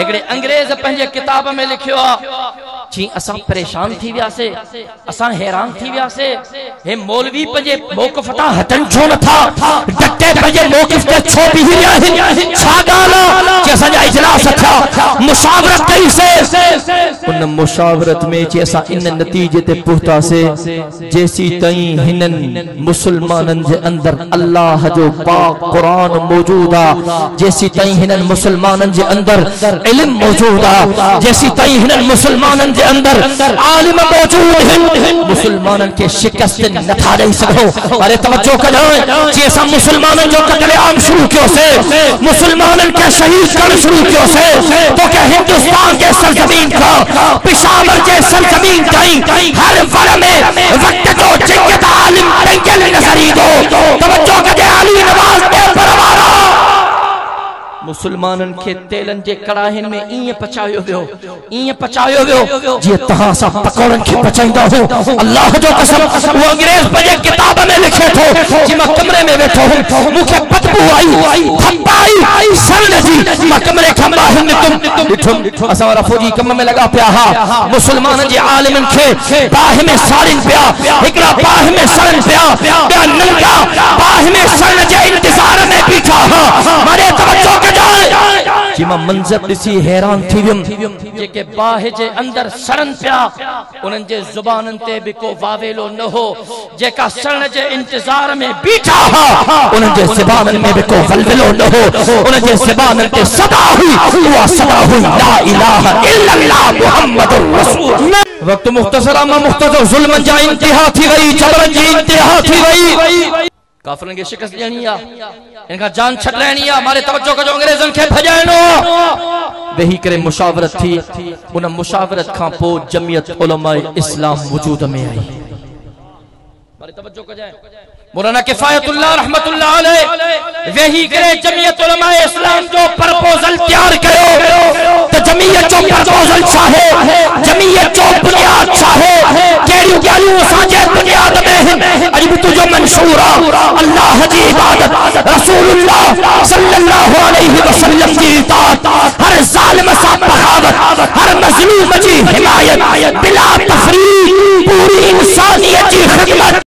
एकड़े अंग्रेज पंहिंजे किताब में लिखियो जी असां परेशान थी वियासे, असां हैरान थी वियासे, हे मौलवी पंहिंजे मौक़िफ़ तां हटन छो नथा, डटे पंहिंजे मौक़िफ़ ते छो बीही रहिया आहिनि, छा ॻाल्हि आहे? असांजा इजलास थिया, मुशावरत कईसे, उन मुशावरत में जे असां इन नतीजे ते पहुतासे जेसी ताईं हिननि मुसलमाननि जे अंदर अल्लाह जो पाक कुरान मौजूद आ, जेसी ताईं हिननि मुसलमाननि जे अंदर इल्म मौजूद आ, जेसी ताईं हिननि मुसलमाननि जे अंदर आलिम मौजूद हैं, मुसलमानन के शिकस्त नथा दे सको। अरे तवज्जो करो, जे असां मुसलमानन जो कत्लेआम शुरू कियो से, मुसलमानन के शहीद करण शुरू कियो से, तो क्या हिंदुस्तान के सरजमीन का पेशावर के सरजमीन ताईं हर वर में वक्त जो जिंदत आलिम तंगल नजरी दो। तवज्जो कजे अली नवाज के परवारा मुसलमानन के तेलन जे कड़ाहन में इं पचायो वियो जे तहां सा पकौड़न के पचाइंदा हो। अल्लाह जो कसम, वो अंग्रेज पंहिंजे किताब में लिखे थो जी मां कमरे में वेठो हूं, मुखे बदबू आई, थपाई सरण जी, मां कमरे खां बाहिर निकम ॾिठुम असां वारा फौजी कम में लगा पिया हा, मुसलमानन जे आलिमन खे बाह में साड़िन पिया, हिकड़ा बाह में सड़न पिया, ॿिया नंगा बाह में सड़न जे इंतजार में बीठा हा। मारे तवज्जो जी मां मंजर दिसी हैरान थी वियुम, जेके बाह जे अंदर सड़न पिया उन्हनि जे ज़ुबाननि ते भी को वावेलो न हो, जेका सड़न जे इंतजार में बीठा हा उन्हनि जे ज़ुबाननि में भी को वलवलो न हो, उन्हनि जे ज़ुबाननि ते सदा हुई, उहा सदा हुई ला इलाहा इल्लल्लाह मुहम्मदुर रसूल। वक्त मुख्तसर मा मुख्तसर जुल्मन जा इंतहा थी वई, जबरन जी इंतहा थी वई, काफिरन के शिकस्त ॾियणी आ, इनका जान छॾाइणी आ। मारे तवज्जो कजो, अंग्रेजन के भजाइणो वेही करे मुशावरत थी, उन मुशावरत खां पोइ जमियत उलमा इस्लाम वजूद में आई। मारे तवज्जो कजाए, मौलाना किफायतुल्लाह रहमतुल्लाह अलैह वेही करे जमियत उलमा इस्लाम जो प्रपोजल तैयार कयो, तो जमियत जो प्रपोजल चाहे, जमियत जो बुनियाद चाहे, केड़ी ॻाल्हियूं असांजे बुनियाद में हैं, अॼु भी तुझो मंशूर आ अल्लाह जी इबादत, रसूलुल्लाह सल्लल्लाहु अलैहि वसल्लम जी इताअत, हर ज़ालिम सां बगावत, हर मज़लूम जी हिमायत, बिला